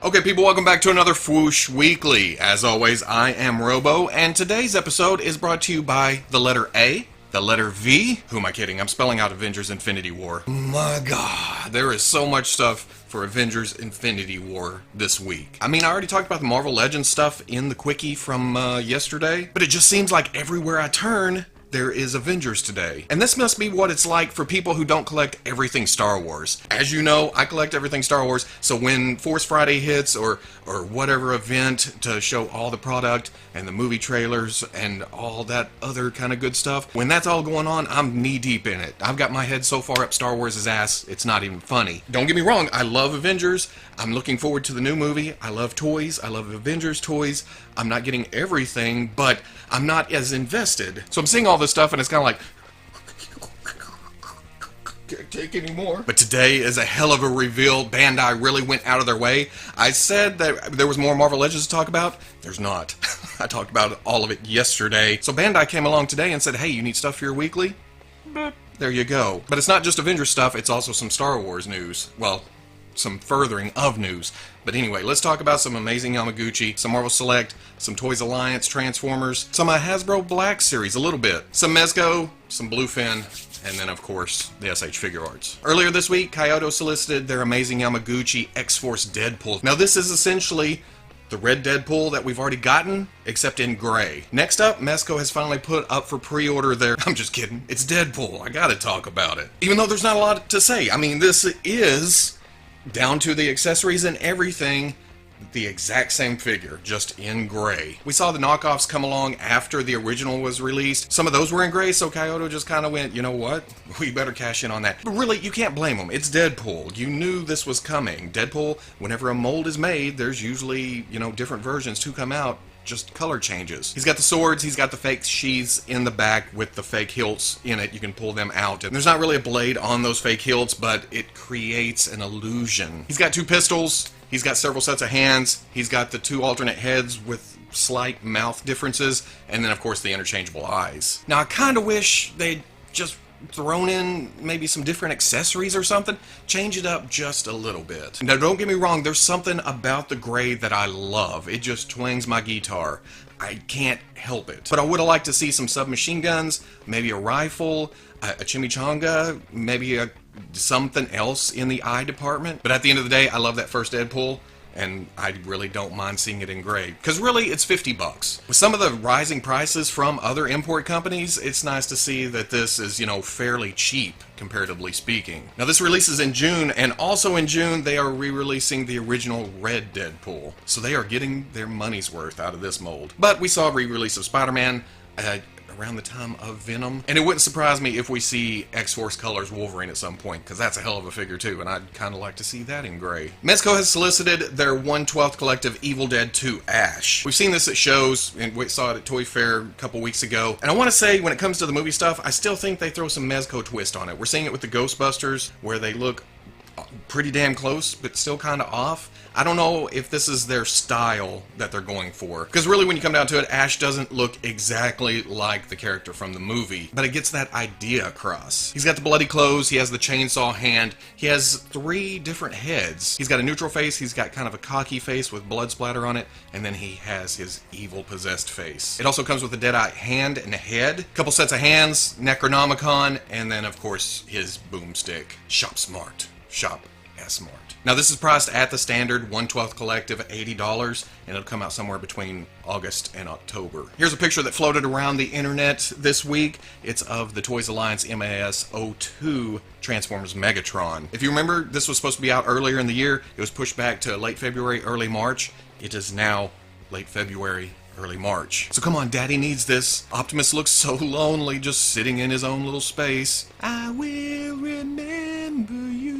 Okay, people, welcome back to another Fwoosh Weekly. As always, I am Robo, and today's episode is brought to you by the letter A, the letter V. Who am I kidding? I'm spelling out Avengers Infinity War. My God, there is so much stuff for Avengers Infinity War this week. I mean, I already talked about the Marvel Legends stuff in the quickie from yesterday, but it just seems like everywhere I turn, there is Avengers today. And this must be what it's like for people who don't collect everything Star Wars. As you know, I collect everything Star Wars, so when Force Friday hits or whatever event to show all the product and the movie trailers and all that other kind of good stuff, when that's all going on, I'm knee deep in it. I've got my head so far up Star Wars' ass, it's not even funny. Don't get me wrong, I love Avengers. I'm looking forward to the new movie. I love toys. I love Avengers toys. I'm not getting everything, but I'm not as invested. So I'm seeing all this stuff and it's kind of like, can't take any more. But today is a hell of a reveal. Bandai really went out of their way. I said that there was more Marvel Legends to talk about. There's not. I talked about all of it yesterday. So Bandai came along today and said, hey, you need stuff for your weekly? There you go. But it's not just Avengers stuff, it's also some Star Wars news. Well, some furthering of news. But anyway, let's talk about some amazing Yamaguchi, some Marvel Select, some Toys Alliance Transformers, some Hasbro Black Series a little bit, some Mezco, some Bluefin, and then of course the SH Figuarts. Earlier this week, Kaiyodo solicited their amazing Yamaguchi X-Force Deadpool. Now this is essentially the red Deadpool that we've already gotten, except in gray. Next up, Mezco has finally put up for pre-order their... I'm just kidding. It's Deadpool. I gotta talk about it. Even though there's not a lot to say. I mean, this is, down to the accessories and everything, the exact same figure, just in gray. We saw the knockoffs come along after the original was released. Some of those were in gray, so Kaiyodo just kind of went, you know what? We better cash in on that. But really, you can't blame them. It's Deadpool. You knew this was coming. Deadpool, whenever a mold is made, there's usually, you know, different versions to come out. Just color changes. He's got the swords, he's got the fake sheaths in the back with the fake hilts in it. You can pull them out. And there's not really a blade on those fake hilts, but it creates an illusion. He's got two pistols, he's got several sets of hands, he's got the two alternate heads with slight mouth differences, and then of course the interchangeable eyes. Now I kinda wish they'd just thrown in maybe some different accessories or something. Change it up just a little bit. Now don't get me wrong, there's something about the gray that I love. It just twangs my guitar. I can't help it. But I would have liked to see some submachine guns, maybe a rifle, a chimichanga, maybe something else in the eye department. But at the end of the day, I love that first Deadpool, and I really don't mind seeing it in gray. Because really, it's $50. With some of the rising prices from other import companies, it's nice to see that this is, you know, fairly cheap, comparatively speaking. Now this releases in June, and also in June, they are re-releasing the original red Deadpool. So they are getting their money's worth out of this mold. But we saw a re-release of Spider-Man, around the time of Venom. And it wouldn't surprise me if we see X-Force Colors Wolverine at some point, because that's a hell of a figure too, and I'd kind of like to see that in gray. Mezco has solicited their 1/12 collective Evil Dead 2 Ash. We've seen this at shows, and we saw it at Toy Fair a couple weeks ago. And I want to say, when it comes to the movie stuff, I still think they throw some Mezco twist on it. We're seeing it with the Ghostbusters, where they look pretty damn close, but still kind of off. I don't know if this is their style that they're going for. Because really, when you come down to it, Ash doesn't look exactly like the character from the movie, but it gets that idea across. He's got the bloody clothes, he has the chainsaw hand, he has 3 different heads. He's got a neutral face, he's got kind of a cocky face with blood splatter on it, and then he has his evil possessed face. It also comes with a Deadeye hand and a head, a couple sets of hands, Necronomicon, and then of course his boomstick. Shop smart. Shop smart. Now this is priced at the standard 1/12 collective at $80, and it'll come out somewhere between August and October. Here's a picture that floated around the internet this week. It's of the Toys Alliance MAS-02 Transformers Megatron. If you remember, this was supposed to be out earlier in the year. It was pushed back to late February, early March. It is now late February, early March. So come on, Daddy needs this. Optimus looks so lonely just sitting in his own little space. I will remember you.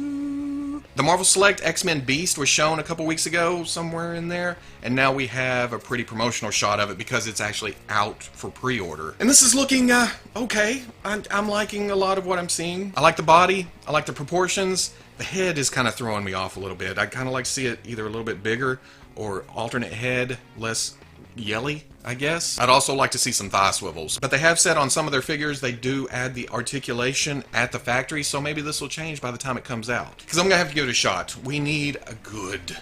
The Marvel Select X-Men Beast was shown a couple weeks ago, somewhere in there, and now we have a pretty promotional shot of it because it's actually out for pre-order. And this is looking, okay. I'm liking a lot of what I'm seeing. I like the body, I like the proportions. The head is kind of throwing me off a little bit. I'd kind of like to see it either a little bit bigger or alternate head, less yelly, I guess. I'd also like to see some thigh swivels. But they have said on some of their figures they do add the articulation at the factory, so maybe this will change by the time it comes out. Because I'm going to have to give it a shot. We need a good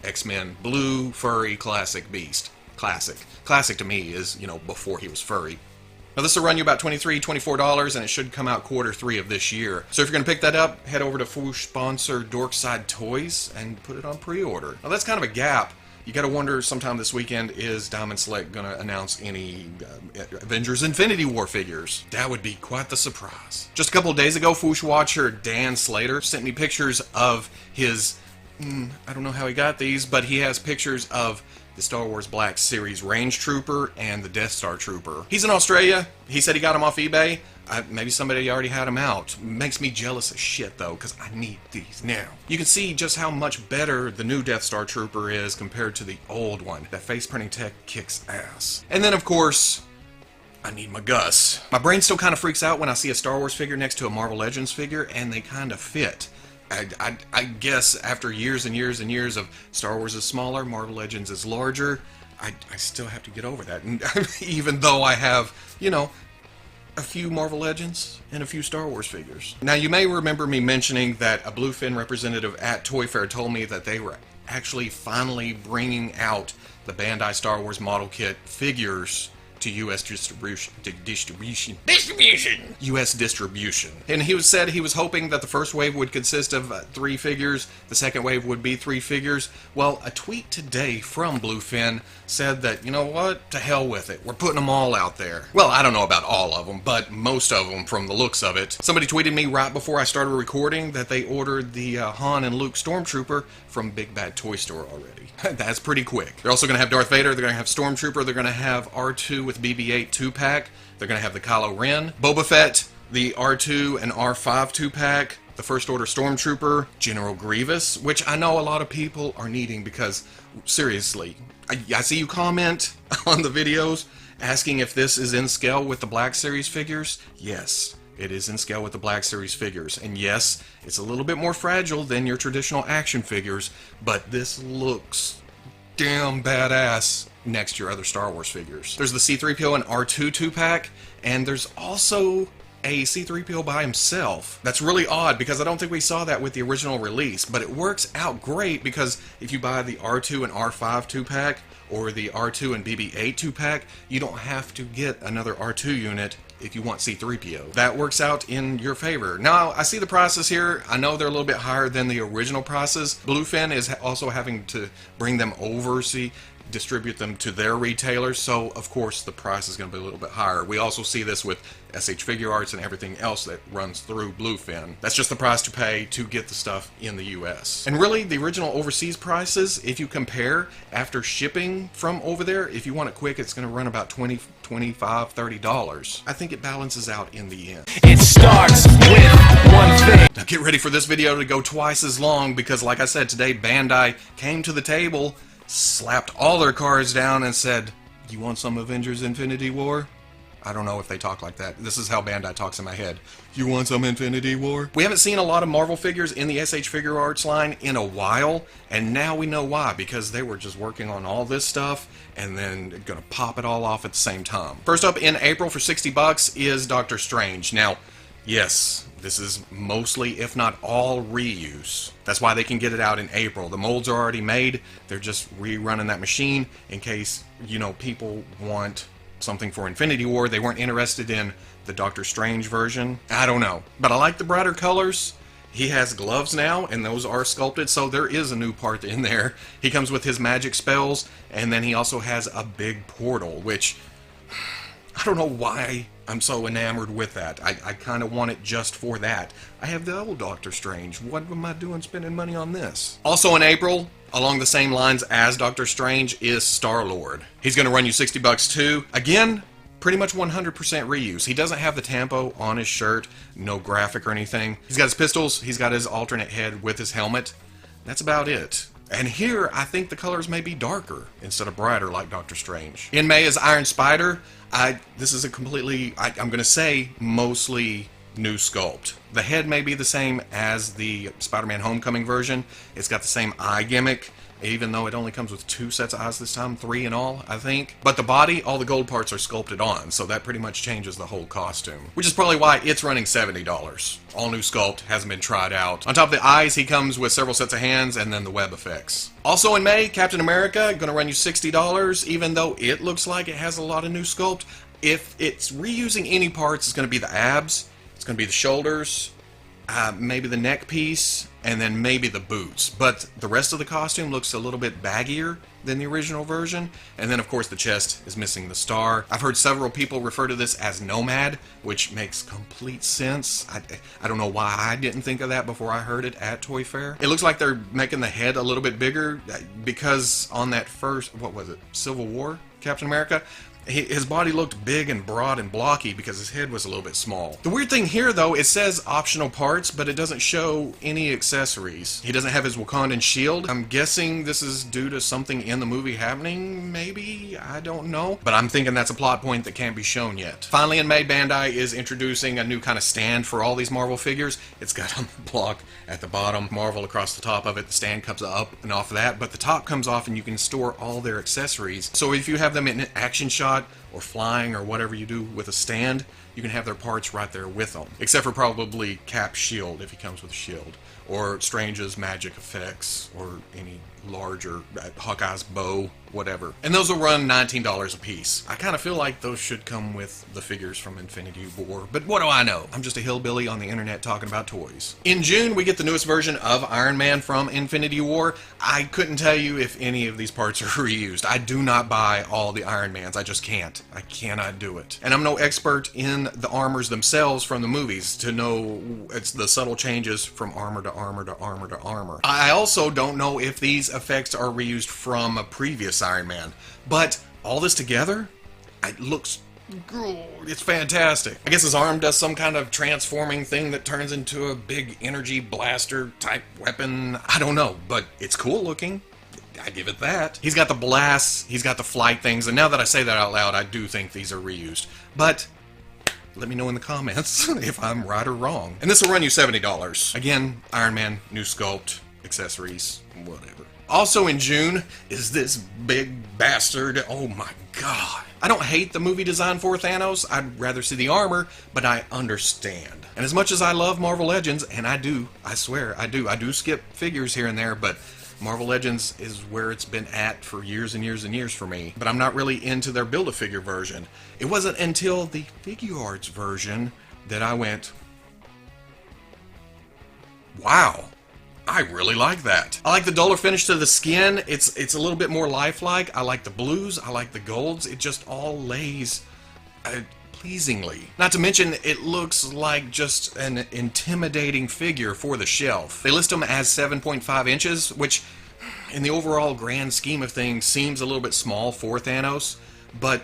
X-Men blue furry classic beast. Classic to me is, you know, before he was furry. Now this will run you about $24, and it should come out Q3 of this year. So if you're going to pick that up, head over to Fwoosh sponsor Dorkside Toys and put it on pre-order. Now that's kind of a gap. You got to wonder sometime this weekend, is Diamond Select going to announce any Avengers Infinity War figures? That would be quite the surprise. Just a couple of days ago, Fwoosh watcher Dan Slater sent me pictures of his, I don't know how he got these, but he has pictures of the Star Wars Black Series Range Trooper and the Death Star Trooper. He's in Australia. He said he got them off eBay. Maybe somebody already had them out. Makes me jealous as shit, though, because I need these now. You can see just how much better the new Death Star Trooper is compared to the old one. That face printing tech kicks ass. And then, of course, I need my Gus. My brain still kind of freaks out when I see a Star Wars figure next to a Marvel Legends figure, and they kind of fit. I guess after years and years and years of Star Wars is smaller, Marvel Legends is larger, I still have to get over that. And even though I have, you know, a few Marvel Legends and a few Star Wars figures. Now you may remember me mentioning that a Bluefin representative at Toy Fair told me that they were actually finally bringing out the Bandai Star Wars model kit figures to U.S. distribution. U.S. distribution. And he said he was hoping that the first wave would consist of 3 figures, the second wave would be 3 figures. Well, a tweet today from Bluefin said that, you know what, to hell with it, we're putting them all out there. Well, I don't know about all of them, but most of them from the looks of it. Somebody tweeted me right before I started recording that they ordered the Han and Luke Stormtrooper from Big Bad Toy Store already. That's pretty quick. They're also going to have Darth Vader, they're going to have Stormtrooper, they're going to have R2 with BB-8 2-pack, they're going to have the Kylo Ren, Boba Fett, the R2 and R5 2-pack, the First Order Stormtrooper, General Grievous, which I know a lot of people are needing because, seriously, I see you comment on the videos asking if this is in scale with the Black Series figures. Yes, it is in scale with the Black Series figures. And yes, it's a little bit more fragile than your traditional action figures, but this looks damn badass next to your other Star Wars figures. There's the C-3PO and R2 2-pack, and there's also a C-3PO by himself. That's really odd because I don't think we saw that with the original release, but it works out great because if you buy the R2 and R5 2-pack or the R2 and BB-8 2-pack, you don't have to get another R2 unit if you want C-3PO. That works out in your favor. Now, I see the prices here. I know they're a little bit higher than the original prices. Bluefin is also having to bring them over, distribute them to their retailers, so of course the price is going to be a little bit higher. We also see this with SH Figuarts and everything else that runs through Bluefin. That's just the price to pay to get the stuff in the US. And really, the original overseas prices, if you compare after shipping from over there, if you want it quick, it's going to run about $20, $25, $30. I think it balances out in the end. It starts with one thing. Now get ready for this video to go twice as long because, like I said, today Bandai came to the table, slapped all their cards down and said, "You want some Avengers Infinity War?" I don't know if they talk like that. This is how Bandai talks in my head. "You want some Infinity War?" We haven't seen a lot of Marvel figures in the SH Figuarts line in a while, and now we know why, because they were just working on all this stuff and then gonna pop it all off at the same time. First up in April for $60 is Doctor Strange. Now, yes, this is mostly, if not all, reuse. That's why they can get it out in April. The molds are already made. They're just rerunning that machine in case, you know, people want something for Infinity War. They weren't interested in the Doctor Strange version. I don't know. But I like the brighter colors. He has gloves now, and those are sculpted, so there is a new part in there. He comes with his magic spells, and then he also has a big portal, which I don't know why I'm so enamored with that. I kind of want it just for that. I have the old Doctor Strange. What am I doing spending money on this? Also in April, along the same lines as Doctor Strange, is Star-Lord. He's going to run you $60 too. Again, pretty much 100% reuse. He doesn't have the tampo on his shirt, no graphic or anything. He's got his pistols, he's got his alternate head with his helmet. That's about it. And here, I think the colors may be darker instead of brighter like Doctor Strange. In May is Iron Spider. This is a completely, I'm going to say, mostly new sculpt. The head may be the same as the Spider-Man Homecoming version. It's got the same eye gimmick, even though it only comes with 2 sets of eyes this time, 3 in all, I think. But the body, all the gold parts are sculpted on, so that pretty much changes the whole costume. Which is probably why it's running $70. All new sculpt, hasn't been tried out. On top of the eyes, he comes with several sets of hands and then the web effects. Also in May, Captain America, gonna run you $60, even though it looks like it has a lot of new sculpt. If it's reusing any parts, it's gonna be the abs, it's gonna be the shoulders, maybe the neck piece, and then maybe the boots. But the rest of the costume looks a little bit baggier than the original version. And then, of course, the chest is missing the star. I've heard several people refer to this as Nomad, which makes complete sense. I don't know why I didn't think of that before I heard it at Toy Fair. It looks like they're making the head a little bit bigger because on that first, what was it, Civil War Captain America? His body looked big and broad and blocky because his head was a little bit small. The weird thing here, though, it says optional parts, but it doesn't show any accessories. He doesn't have his Wakandan shield. I'm guessing this is due to something in the movie happening, maybe? I don't know. But I'm thinking that's a plot point that can't be shown yet. Finally, in May, Bandai is introducing a new kind of stand for all these Marvel figures. It's got a block at the bottom, Marvel across the top of it. The stand comes up and off of that, but the top comes off and you can store all their accessories. So if you have them in an action shot, or flying or whatever you do with a stand, you can have their parts right there with them. Except for probably Cap's shield if he comes with a shield. Or Strange's magic effects, or any larger, Hawkeye's bow, whatever. And those will run $19 a piece. I kind of feel like those should come with the figures from Infinity War, but what do I know? I'm just a hillbilly on the internet talking about toys. In June, we get the newest version of Iron Man from Infinity War. I couldn't tell you if any of these parts are reused. I do not buy all the Iron Mans. I just can't. I cannot do it. And I'm no expert in the armors themselves from the movies to know it's the subtle changes from armor to armor to armor to armor. I also don't know if these effects are reused from a previous Iron Man, but all this together, it looks good. It's fantastic. I guess his arm does some kind of transforming thing that turns into a big energy blaster type weapon. I don't know, but it's cool looking. I give it that. He's got the blasts, he's got the flight things, and now that I say that out loud, I do think these are reused. But let me know in the comments if I'm right or wrong. And this will run you $70. Again, Iron Man, new sculpt, accessories, whatever. Also in June is this big bastard. Oh my god. I don't hate the movie design for Thanos. I'd rather see the armor, but I understand. And as much as I love Marvel Legends, and I do, I swear, I do skip figures here and there, but Marvel Legends is where it's been at for years and years and years for me. But I'm not really into their Build-A-Figure version. It wasn't until the Figuarts version that I went, wow. I really like that. I like the duller finish to the skin. It's a little bit more lifelike. I like the blues. I like the golds. It just all lays pleasingly. Not to mention, it looks like just an intimidating figure for the shelf. They list them as 7.5 inches, which in the overall grand scheme of things seems a little bit small for Thanos, but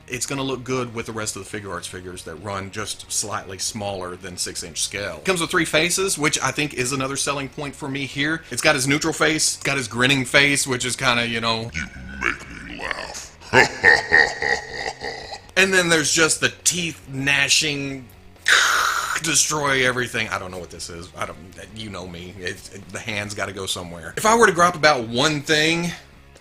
it's going to look good with the rest of the Figuarts figures that run just slightly smaller than 6-inch scale. It comes with 3 faces, which I think is another selling point for me here. It's got his neutral face, it's got his grinning face, which is kind of, you know, you make me laugh. And then there's just the teeth gnashing, destroy everything. I don't know what this is. You know me. The hand's got to go somewhere. If I were to grab about one thing,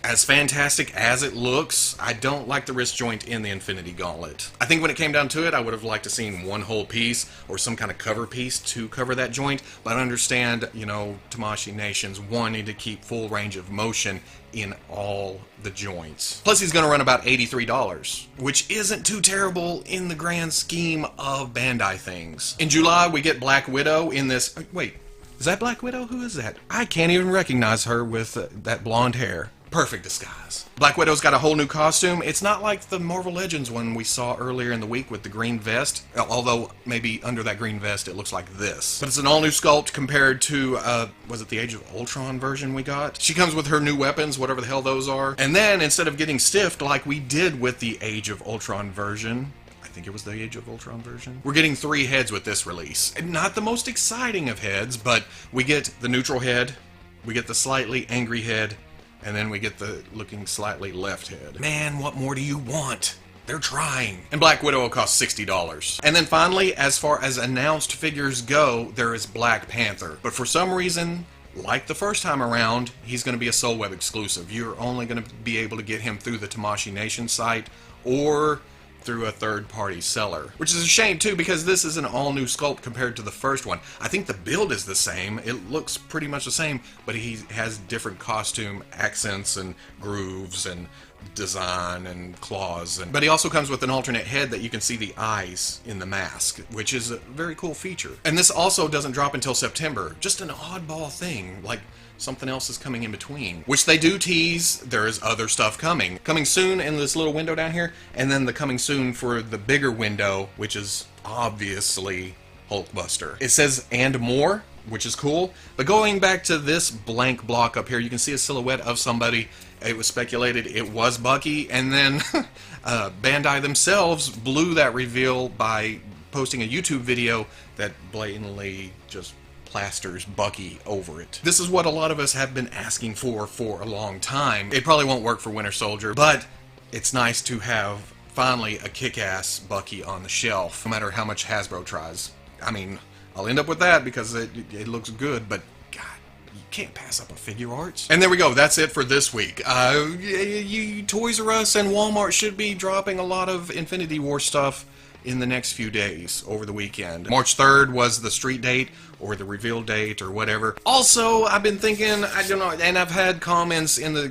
as fantastic as it looks, I don't like the wrist joint in the Infinity Gauntlet. I think when it came down to it, I would have liked to seen one whole piece or some kind of cover piece to cover that joint, but I understand, you know, Tamashii Nation's wanting to keep full range of motion in all the joints. Plus, he's going to run about $83, which isn't too terrible in the grand scheme of Bandai things. In July, we get Black Widow in this... Wait, is that Black Widow? Who is that? I can't even recognize her with that blonde hair. Perfect disguise. Black Widow's got a whole new costume. It's not like the Marvel Legends one we saw earlier in the week with the green vest, although maybe under that green vest it looks like this. But it's an all-new sculpt compared to, was it the Age of Ultron version we got? She comes with her new weapons, whatever the hell those are. And then, instead of getting stiffed like we did with the Age of Ultron version, I think it was the Age of Ultron version, we're getting 3 heads with this release. And not the most exciting of heads, but we get the neutral head, we get the slightly angry head, and then we get the looking slightly left head. Man, what more do you want? They're trying. And Black Widow will cost $60. And then finally, as far as announced figures go, there is Black Panther. But for some reason, like the first time around, he's going to be a Soul Web exclusive. You're only going to be able to get him through the Tamashii Nation site or through a third-party seller. Which is a shame, too, because this is an all-new sculpt compared to the first one. I think the build is the same. It looks pretty much the same, but he has different costume accents and grooves and design and claws. But he also comes with an alternate head that you can see the eyes in the mask, which is a very cool feature. And this also doesn't drop until September. Just an oddball thing, like something else is coming in between, which they do tease. There is other stuff coming soon in this little window down here, and then the coming soon for the bigger window, which is obviously Hulkbuster. It says "and more," which is cool, but going back to this blank block up here, you can see a silhouette of somebody. It was speculated it was Bucky, and then Bandai themselves blew that reveal by posting a YouTube video that blatantly just plasters Bucky over it. This is what a lot of us have been asking for a long time. It probably won't work for Winter Soldier, but it's nice to have finally a kick-ass Bucky on the shelf, no matter how much Hasbro tries. I mean, I'll end up with that because it looks good, but God, you can't pass up a Figuarts. And there we go, that's it for this week. Toys R Us and Walmart should be dropping a lot of Infinity War stuff in the next few days over the weekend. March 3rd was the street date or the reveal date or whatever. Also, I've been thinking, I don't know, and I've had comments in the,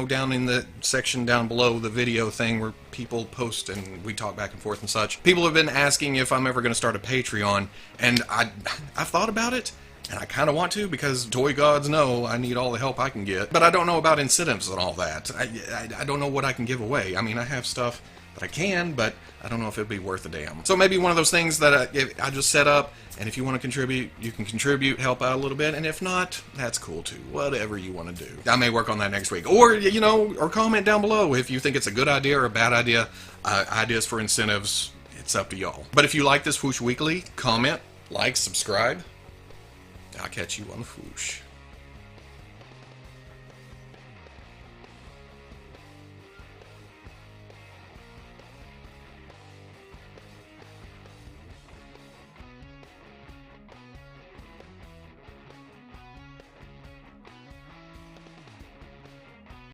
down in the section down below the video thing where people post and we talk back and forth and such. People have been asking if I'm ever going to start a Patreon, and I've thought about it. And I kind of want to, because toy gods know I need all the help I can get. But I don't know about incentives and all that. I don't know what I can give away. I mean, I have stuff that I can, but I don't know if it'd be worth a damn. So maybe one of those things that I just set up, and if you want to contribute, you can contribute, help out a little bit, and if not, that's cool too. Whatever you want to do. I may work on that next week. Or, or comment down below if you think it's a good idea or a bad idea. Ideas for incentives, it's up to y'all. But if you like this Fwoosh Weekly, comment, like, subscribe. I'll catch you on the Fwoosh.